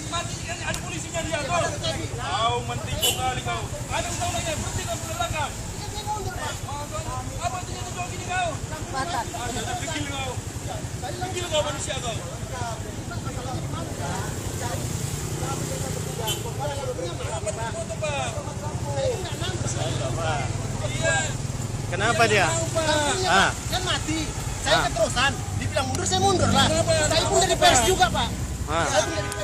Mati kan ada polisinya dia tuh. Kau mentipu kali kau. Ada tahu lagi berhenti kau belakang. Apa itu jauh gini kau? Batas. Ada pikir kau. Pikir kau manusia kau. Kenapa dia? Kan mati. Saya keterusan. Dibilang mundur, saya mundur lah. Saya pun dari pers juga, Pak.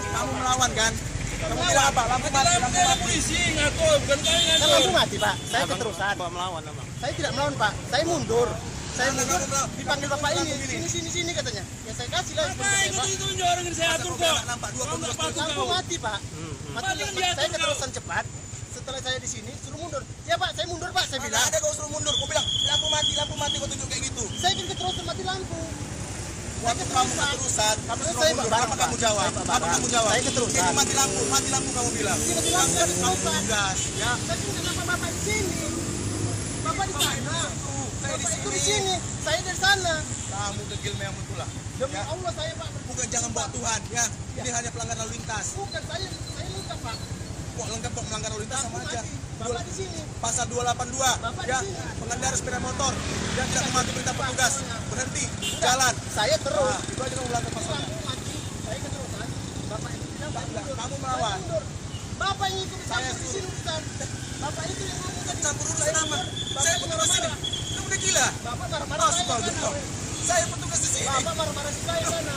Kamu melawan kan? Kamu bilang apa? Lampu mati. Polisi ngatur, bukan kalian Kan ngatur. lampu mati, Pak. Saya keterusan. Pak melawan emang. Saya tidak melawan, Pak. Saya mundur. Saya mundur, dipanggil Bapak ini. Sini katanya. Ya saya kasih lah. Apa itu orang yang saya atur kok? Nampak dua Kau nggak patuh Lampu kau. mati, Pak. Mati Mati kan lampu. diatur Saya kau. keterusan cepat. Setelah saya di sini suruh mundur. Ya, Pak, saya mundur, Pak. Saya Tidak bilang. ada kau suruh mundur. Kau bilang lampu mati. Kau tunjuk kayak gitu. Saya kan keterusan mati lampu. Waktu kamu keterusan, kamu Saya suruh mundur. bareng, Apa Pak. kamu jawab? Saya Apa bareng. kamu jawab? Saya keterusan. Itu mati lampu kamu bilang. Ini mati lampu, saya keterusan. Gas, ya. Tapi kenapa Bapak di sini? Bapak di sana. Saya di Bapak itu di sini. sini. Saya dari sana. Kamu degil memang betul lah. Demi Allah saya, Pak. Bukan jangan bawa Tuhan, ya. Ini hanya pelanggaran lalu lintas. Bukan saya lengkap, Pak. Kok lengkap kok melanggar lalu lintas sama aja. Bapak di sini. Pasal 282, Bapak ya. di sini. Pengendara sepeda motor yang tidak mematuhi perintah petugas berhenti jalan. Saya terus. Nah, itu aja kamu melanggar pasalnya. Lampu mati. Saya keterusan. Bapak itu bilang saya mundur. Kamu melawan. Saya mundur. Bapak yang ikut Saya campur di sini, Ustaz. Bapak itu yang ngomong tadi. Campur urusan apa? Saya petugas sini. Lu udah gila. Bapak marah-marah Masuk saya kau, sana. Joko. Saya petugas di sini. Bapak marah-marah di saya sana.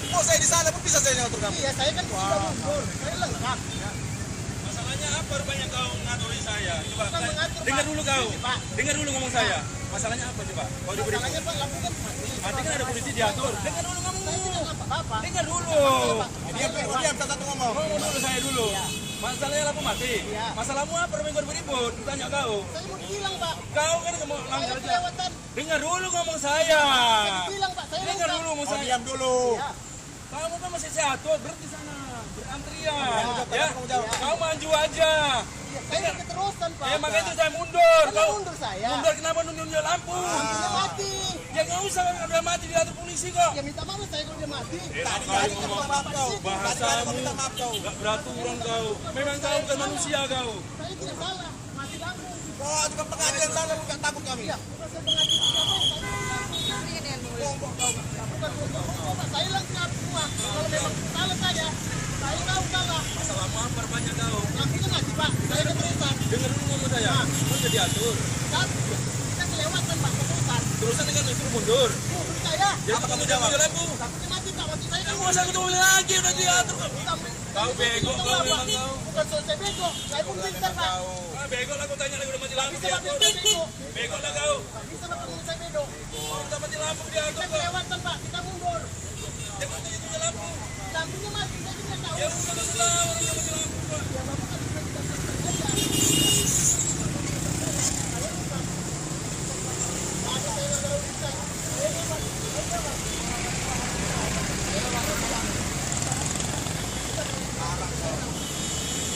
Mau saya di sana pun bisa saya ngatur kamu. Iya, saya kan sudah mundur. Saya lengkap. Masalahnya apa rupanya kau mengaturi saya? Coba Bukan mengatur, dengar Pak. dulu kau. Ini, Pak. Dengar dulu ngomong saya. Masalahnya apa coba? Kau diberi Masalahnya, Pak, lampu kan mati. mati kan ada polisi diatur. Dengar dulu ngomong. Saya tidak apa-apa. Dengar dulu. Diam, satu ngomong. Ngomong dulu saya dulu. Masalahnya lampu mati. Iya. Masalahmu apa rupanya kau beribut? Tanya kau. Saya mau dibilang, Pak. Kau kan mau Saya langgar aja. kelewatan. Dengar dulu ngomong saya. Saya dibilang, Pak. Saya Dengar lengkap. dulu ngomong Oh, saya. diam dulu. Ya. Kamu kan masih jatuh, berhenti sana. Berantrian. Ya. Ya. Kau maju aja. Ya, saya keterusan, Pak. Ya makanya itu saya mundur. Kenapa Kau mundur saya? mundur kenapa nunjuk lampu? Lampunya mati. Ya nggak usah, udah mati diatur polisi kok. Ya minta maaf saya kalau dia mati. Tadi kali kau minta maaf kau. Bahasamu minta maaf kau. nggak beraturan kau. Memang kau bukan manusia kau. Saya tidak salah. Mati lampu. Oh, juga pengadilan sana bukan takut kami. Ya, udah saya pengadilan. Bapak, saya lengkap semua. Kalau memang salah saya tahu salah. Masalahmu apa banyak kau? Lampunya mati, Pak. Saya keterusan. Dengar dulu ngomong saya. Kau jadi atur. Kita kelewatan, Pak, keterusan. Terusan dengan suruh mundur. Mundur saya. Ya apa kamu jawab lampu? Lampunya mati, Pak. Mati saya kan Kamu usah ketemu lagi udah diatur kau. Kau bego kau memang kau. Bukan soal saya bego. Saya pun pintar, Pak. Ah bego lah kau tanya lagi udah mati lampu Bisa Pak, diatur. saya bego. Bego lah kau. Bisa Pak, saya bego. Oh, udah mati lampu diatur Kita kau. kelewatan, Pak. Kita mundur. Ya mati itu lampu. Lampunya mati. Saya tidak tahu. Ya udah mati lampu, udah mati lampu. Pak. Ya, Bapak kan sudah kita aja.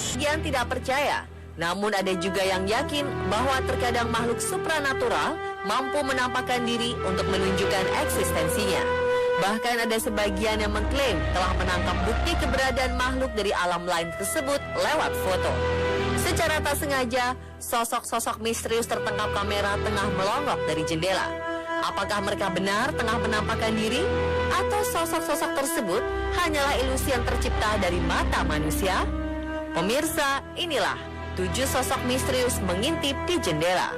Sebagian tidak percaya, namun ada juga yang yakin bahwa terkadang makhluk supranatural mampu menampakkan diri untuk menunjukkan eksistensinya. Bahkan ada sebagian yang mengklaim telah menangkap bukti keberadaan makhluk dari alam lain tersebut lewat foto. Secara tak sengaja, sosok-sosok misterius tertangkap kamera tengah melonggok dari jendela. Apakah mereka benar tengah menampakkan diri? Atau sosok-sosok tersebut hanyalah ilusi yang tercipta dari mata manusia? Pemirsa, inilah 7 sosok misterius mengintip di jendela.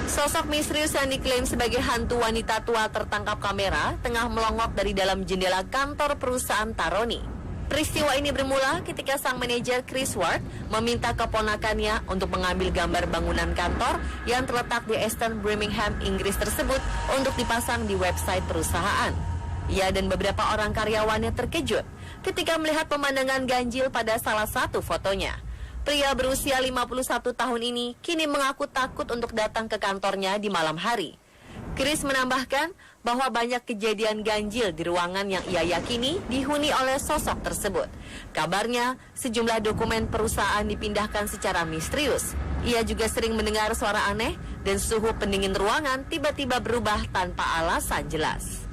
Sosok misterius yang diklaim sebagai hantu wanita tua tertangkap kamera tengah melongok dari dalam jendela kantor perusahaan Taroni. Peristiwa ini bermula ketika sang manajer Chris Ward meminta keponakannya untuk mengambil gambar bangunan kantor yang terletak di Eastern Birmingham, Inggris tersebut untuk dipasang di website perusahaan. Ia dan beberapa orang karyawannya terkejut ketika melihat pemandangan ganjil pada salah satu fotonya. Pria berusia 51 tahun ini kini mengaku takut untuk datang ke kantornya di malam hari. Chris menambahkan bahwa banyak kejadian ganjil di ruangan yang ia yakini dihuni oleh sosok tersebut. Kabarnya, sejumlah dokumen perusahaan dipindahkan secara misterius. Ia juga sering mendengar suara aneh dan suhu pendingin ruangan tiba-tiba berubah tanpa alasan jelas.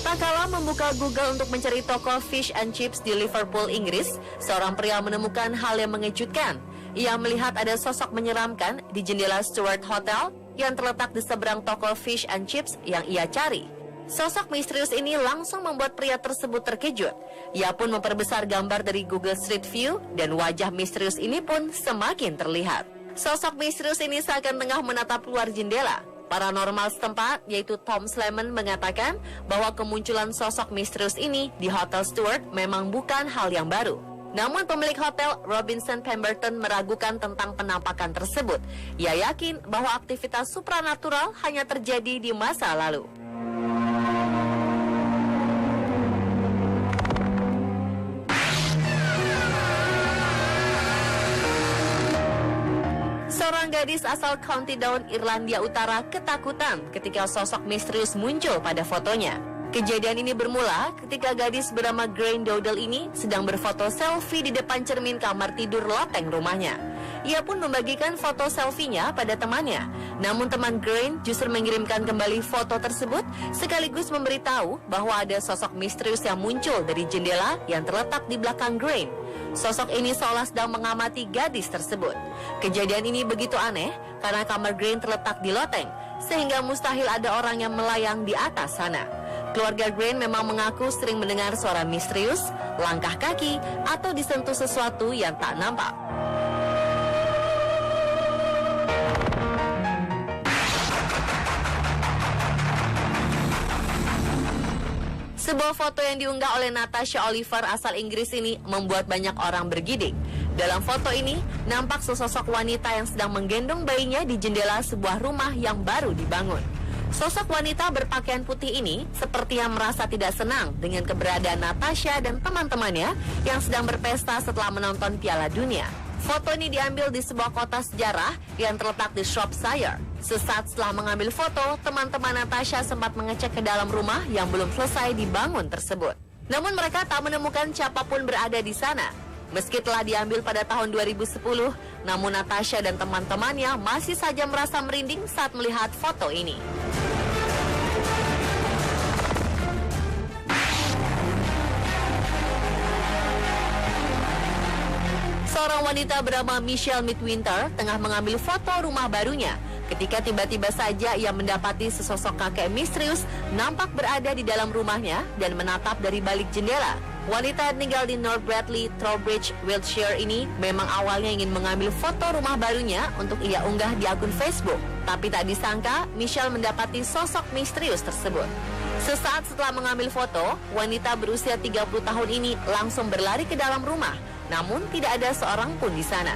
Tak kala membuka Google untuk mencari toko fish and chips di Liverpool, Inggris, seorang pria menemukan hal yang mengejutkan. Ia melihat ada sosok menyeramkan di jendela Stuart Hotel yang terletak di seberang toko fish and chips yang ia cari. Sosok misterius ini langsung membuat pria tersebut terkejut. Ia pun memperbesar gambar dari Google Street View dan wajah misterius ini pun semakin terlihat. Sosok misterius ini seakan tengah menatap keluar jendela. Paranormal setempat, yaitu Tom Sleman, mengatakan bahwa kemunculan sosok misterius ini di Hotel Stuart memang bukan hal yang baru. Namun pemilik hotel, Robinson Pemberton, meragukan tentang penampakan tersebut. Ia yakin bahwa aktivitas supranatural hanya terjadi di masa lalu. Seorang gadis asal County Down, Irlandia Utara, ketakutan ketika sosok misterius muncul pada fotonya. Kejadian ini bermula ketika gadis bernama Grain Dowdle ini sedang berfoto selfie di depan cermin kamar tidur loteng rumahnya. Ia pun membagikan foto selfie-nya pada temannya. Namun teman Grain justru mengirimkan kembali foto tersebut sekaligus memberitahu bahwa ada sosok misterius yang muncul dari jendela yang terletak di belakang Grain. Sosok ini seolah sedang mengamati gadis tersebut. Kejadian ini begitu aneh karena kamar Grain terletak di loteng, sehingga mustahil ada orang yang melayang di atas sana. Keluarga Grain memang mengaku sering mendengar suara misterius, langkah kaki, atau disentuh sesuatu yang tak nampak. Sebuah foto yang diunggah oleh Natasha Oliver asal Inggris ini membuat banyak orang bergidik. Dalam foto ini, nampak sesosok wanita yang sedang menggendong bayinya di jendela sebuah rumah yang baru dibangun. Sosok wanita berpakaian putih ini sepertinya merasa tidak senang dengan keberadaan Natasha dan teman-temannya yang sedang berpesta setelah menonton Piala Dunia. Foto ini diambil di sebuah kota sejarah yang terletak di Shropshire. Sesaat setelah mengambil foto, teman-teman Natasha sempat mengecek ke dalam rumah yang belum selesai dibangun tersebut. Namun mereka tak menemukan siapapun berada di sana. Meski telah diambil pada tahun 2010, namun Natasha dan teman-temannya masih saja merasa merinding saat melihat foto ini. Seorang wanita bernama Michelle Midwinter tengah mengambil foto rumah barunya ketika tiba-tiba saja ia mendapati sesosok kakek misterius nampak berada di dalam rumahnya dan menatap dari balik jendela. Wanita yang tinggal di North Bradley, Trowbridge, Wiltshire ini memang awalnya ingin mengambil foto rumah barunya untuk ia unggah di akun Facebook. Tapi tak disangka Michelle mendapati sosok misterius tersebut. Sesaat setelah mengambil foto, wanita berusia 30 tahun ini langsung berlari ke dalam rumah. Namun tidak ada seorang pun di sana.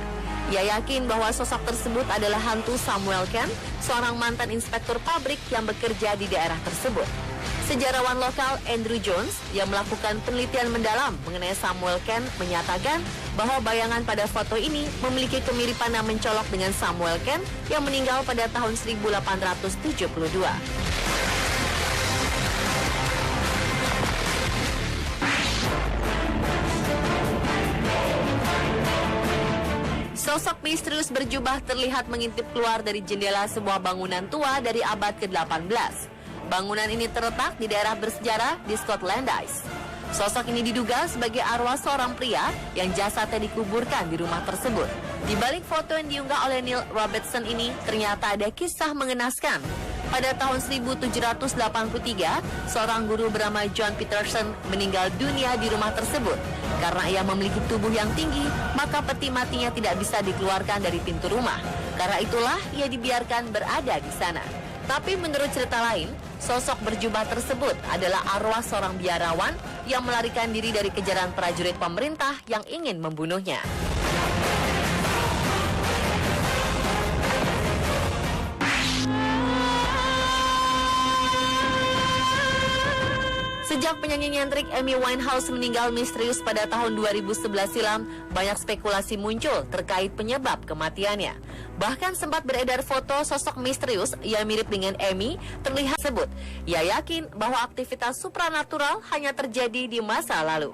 Ia yakin bahwa sosok tersebut adalah hantu Samuel Kent, seorang mantan inspektur pabrik yang bekerja di daerah tersebut. Sejarawan lokal Andrew Jones yang melakukan penelitian mendalam mengenai Samuel Kent menyatakan bahwa bayangan pada foto ini memiliki kemiripan yang mencolok dengan Samuel Kent yang meninggal pada tahun 1872. Sosok misterius berjubah terlihat mengintip keluar dari jendela sebuah bangunan tua dari abad ke-18. Bangunan ini terletak di daerah bersejarah di Scotlandise. Sosok ini diduga sebagai arwah seorang pria yang jasadnya dikuburkan di rumah tersebut. Di balik foto yang diunggah oleh Neil Robertson ini, ternyata ada kisah mengenaskan. Pada tahun 1783, seorang guru bernama John Peterson meninggal dunia di rumah tersebut. Karena ia memiliki tubuh yang tinggi, maka peti matinya tidak bisa dikeluarkan dari pintu rumah. Karena itulah ia dibiarkan berada di sana. Tapi menurut cerita lain, sosok berjubah tersebut adalah arwah seorang biarawan yang melarikan diri dari kejaran prajurit pemerintah yang ingin membunuhnya. Sejak penyanyi nyentrik Amy Winehouse meninggal misterius pada tahun 2011 silam, banyak spekulasi muncul terkait penyebab kematiannya. Bahkan sempat beredar foto sosok misterius yang mirip dengan Amy terlihat sebut. Ia yakin bahwa aktivitas supranatural hanya terjadi di masa lalu.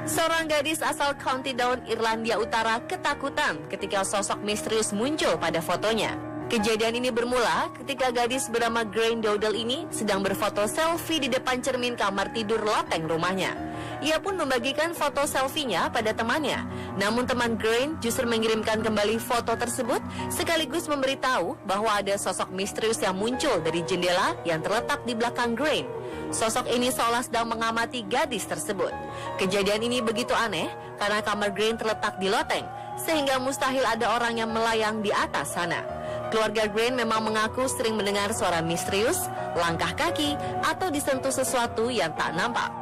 Seorang gadis asal County Down, Irlandia Utara ketakutan ketika sosok misterius muncul pada fotonya. Kejadian ini bermula ketika gadis bernama Grain Dowdle ini sedang berfoto selfie di depan cermin kamar tidur loteng rumahnya. Ia pun membagikan foto selfie-nya pada temannya. Namun teman Grain justru mengirimkan kembali foto tersebut sekaligus memberitahu bahwa ada sosok misterius yang muncul dari jendela yang terletak di belakang Grain. Sosok ini seolah sedang mengamati gadis tersebut. Kejadian ini begitu aneh karena kamar Grain terletak di loteng, sehingga mustahil ada orang yang melayang di atas sana. Keluarga Grain memang mengaku sering mendengar suara misterius, langkah kaki, atau disentuh sesuatu yang tak nampak.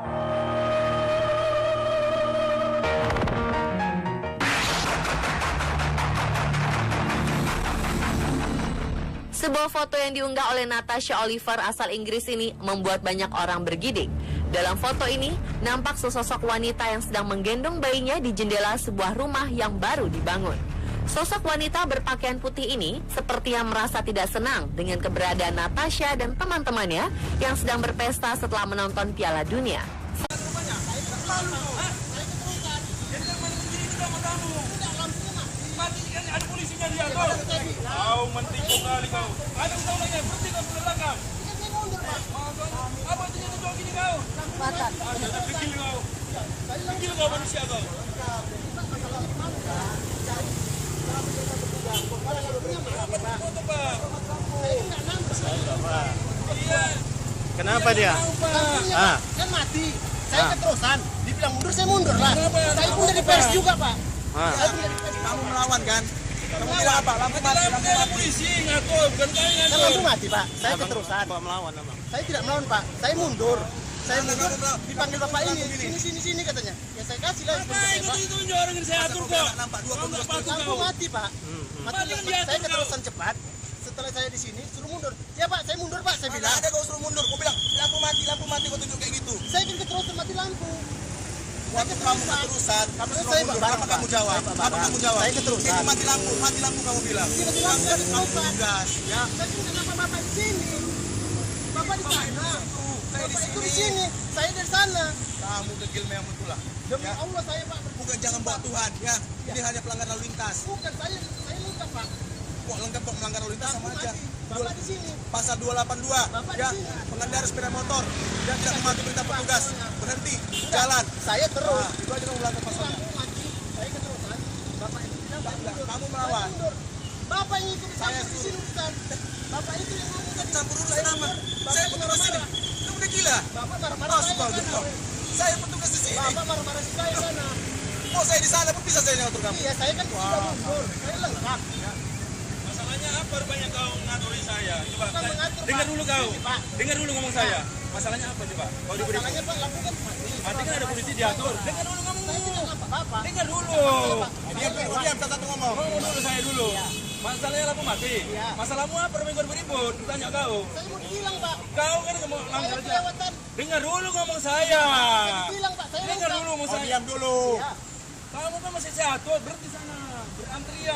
Sebuah foto yang diunggah oleh Natasha Oliver asal Inggris ini membuat banyak orang bergidik. Dalam foto ini, nampak sesosok wanita yang sedang menggendong bayinya di jendela sebuah rumah yang baru dibangun. Sosok wanita berpakaian putih ini sepertinya merasa tidak senang dengan keberadaan Natasha dan teman-temannya yang sedang berpesta setelah menonton Piala Dunia. Ada polisinya dia tuh. Kau mentipu kali kau. Ada undang-undangnya, berhenti kau berlangkah. Apa itu tujuan gini kau? Ada pikir kau. Pikir kau manusia kau. Foto Pak. Iya. Kenapa dia? Kan mati. Saya keterusan. Dibilang mundur, saya mundur lah. Saya pun dari pers juga, Pak. Kamu melawan kan? Kamu bilang apa? Lampu mati, lampu Ada mati. polisi ngatur, bukan kau yang Kan ngatur. lampu mati, Pak. Saya keterusan. Kok melawan emang? Saya tidak melawan, Pak. Saya mundur. Saya mundur. Dipanggil Bapak ini. Sini katanya. Ya saya kasih lah. Nah, itu orang yang saya atur kok. Nampak dua Kau nggak patuh Lampu kau. mati, Pak. Mati. Mati kan diatur Saya kau. keterusan cepat. Setelah saya di sini suruh mundur. Ya Pak, saya mundur Pak. Saya bilang. Ada kau suruh mundur. Kau bilang lampu mati. Kau tunjuk kayak gitu. Saya kan keterusan mati lampu. Waktu kamu keterusan, kamu suruh Saya mundur. bareng, Apa Pak. kamu jawab? Saya Apa bareng. kamu jawab? Saya keterusan. Itu mati lampu kamu bilang. Mati lampu saya keterusan. Gas, ya. Tapi kenapa Bapak di sini? Bapak di sana. Saya di Bapak itu di sini. sini. Saya dari sana. Kamu degil memang betul lah. Demi Ya. Allah saya Pak. Bukan jangan bawa Tuhan, ya. Ini hanya pelanggaran lalu lintas. Bukan saya lengkap Pak. Kok lengkap kok melanggar lalu lintas sama Lampu aja. mati. Bapak di sini. Pasal 282, Bapak ya. di sini. Pengendara sepeda motor dan tidak mematuhi perintah petugas. Berhenti, jalan. Saya terus. Nah, itu aja kamu melanggar pasalnya. Lampu mati. Saya keterusan. Bapak itu bilang saya mundur. Kamu melawan. Saya mundur. Bapak yang ikut Saya campur di sini urusan. Bapak itu yang ngomong tadi. Campur urusan apa? Saya petugas sini. Kamu udah gila. Bapak marah-marah saya Astagfirullah. di sana. Saya petugas di sini. Bapak marah-marah saya di sana. Oh, saya di sana pun bisa saya ngatur kamu. Iya, saya kan sudah mundur. Saya lengkap. Masalahnya apa rupanya kau ngaturin saya? Coba, Bukan mengatur, dengar Pak. dulu kau. Pak. Dengar dulu ngomong saya. Masalahnya apa coba? Kau diberi Masalahnya Pak, lampu kan mati. mati kan ada polisi diatur. Dengar dulu ngomong. Saya tidak apa-apa. Dengar dulu. Diam, satu ngomong. Ngomong dulu saya dulu. Masalahnya lampu mati. Iya. Masalahmu apa rupanya kau ribut? Tanya kau. Saya mau dibilang Pak. Kau kan ngomong Saya langgar aja. kelewatan. Dengar dulu ngomong saya. Dibilang Pak, saya Dengar lengkap. dulu ngomong Oh, saya. diam dulu. Kamu kan masih sehat, berhenti sana. Berantrian.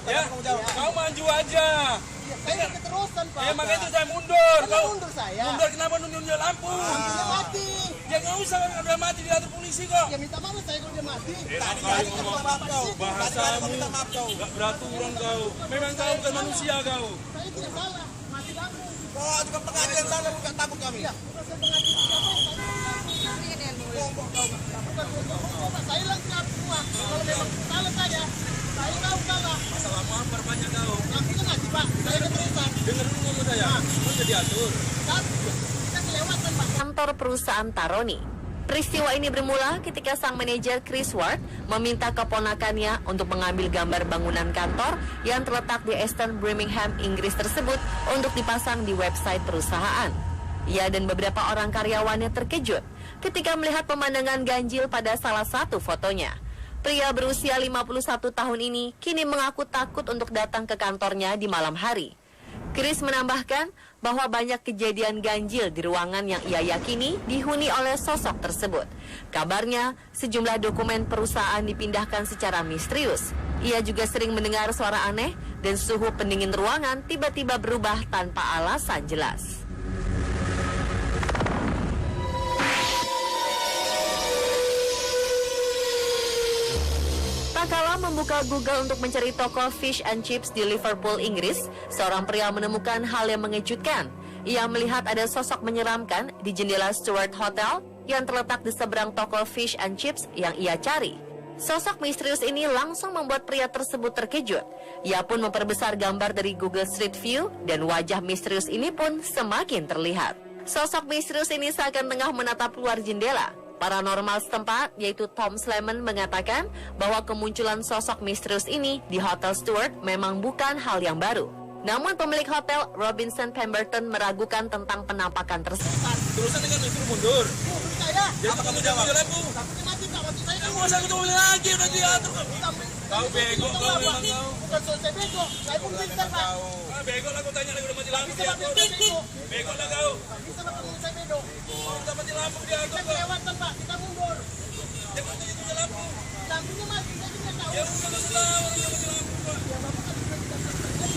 Ya. Ya. Kau maju aja. Iya, saya keterusan Pak. Ya makanya itu saya mundur. Kan Kau mundur saya. mundur kenapa nunjuk lampu? Lampunya mati. Ya nggak usah udah mati diatur polisi kok. Ya minta maaf saya kalau dia mati. Tadi kali kau minta maaf kau. Tadi kau minta maaf kau. Nggak beraturan kau. Memang kau bukan manusia kau. Saya tidak salah. Mati lampu. Oh, juga pengadilan sana bukan takut kami. Iya, proses pengadilan siapa? Coba saya lengkap semua. Kalau memang salah saya tahu salah. Masalahmu apa banyak kau? Lampunya mati Pak. Saya keterusan. Dengar dulu ngomong saya. Kau jadi atur. Kita kelewatan Pak. Kantor perusahaan Taroni. Peristiwa ini bermula ketika sang manajer Chris Ward meminta keponakannya untuk mengambil gambar bangunan kantor yang terletak di Easton Birmingham, Inggris tersebut untuk dipasang di website perusahaan. Ia dan beberapa orang karyawannya terkejut ketika melihat pemandangan ganjil pada salah satu fotonya. Pria berusia 51 tahun ini kini mengaku takut untuk datang ke kantornya di malam hari. Chris menambahkan bahwa banyak kejadian ganjil di ruangan yang ia yakini dihuni oleh sosok tersebut. Kabarnya, sejumlah dokumen perusahaan dipindahkan secara misterius. Ia juga sering mendengar suara aneh dan suhu pendingin ruangan tiba-tiba berubah tanpa alasan jelas. Tak kala membuka Google untuk mencari toko fish and chips di Liverpool, Inggris, seorang pria menemukan hal yang mengejutkan. Ia melihat ada sosok menyeramkan di jendela Stuart Hotel yang terletak di seberang toko fish and chips yang ia cari. Sosok misterius ini langsung membuat pria tersebut terkejut. Ia pun memperbesar gambar dari Google Street View dan wajah misterius ini pun semakin terlihat. Sosok misterius ini seakan tengah menatap luar jendela. Paranormal setempat, yaitu Tom Sleman, mengatakan bahwa kemunculan sosok misterius ini di Hotel Stuart memang bukan hal yang baru. Namun pemilik hotel, Robinson Pemberton, meragukan tentang penampakan tersebut. Terusan dengan disuruh mundur. Saya. Jadi kamu jawab. Takutnya mati, tak mati saya. Kamu masa ketemu lagi udah diatur kamu. Kau bego, kau memang kau. Bukan soal saya bego, saya pun pintar Pak. Ah, bego lah, aku tanya lagi udah mati lampu Bisa diatur. mati saya bego. Bego lah kau. Bisa mati saya bego. Udah mati lampu diatur Kita kau. kelewatan Pak, kita mundur. Jangan tunjuk tunjuk lampu. Lampunya mati, saya juga tahu. Ya udah mati lampu, udah mati lampu Pak. Ya Bapak kan sudah tidak kerja.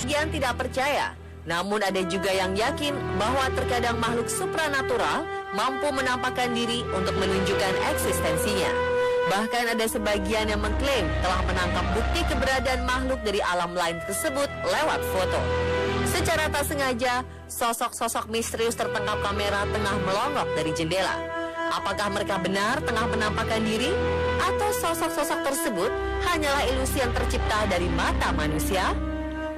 Sebagian tidak percaya, namun ada juga yang yakin bahwa terkadang makhluk supranatural mampu menampakkan diri untuk menunjukkan eksistensinya. Bahkan ada sebagian yang mengklaim telah menangkap bukti keberadaan makhluk dari alam lain tersebut lewat foto. Secara tak sengaja, sosok-sosok misterius tertangkap kamera tengah melonggok dari jendela. Apakah mereka benar tengah menampakkan diri? Atau sosok-sosok tersebut hanyalah ilusi yang tercipta dari mata manusia?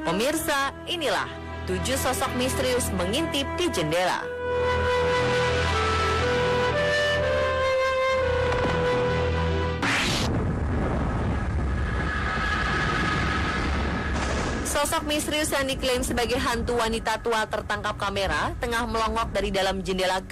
Pemirsa, inilah 7 sosok misterius mengintip di jendela. Sosok misterius yang diklaim sebagai hantu wanita tua tertangkap kamera tengah melongok dari dalam jendela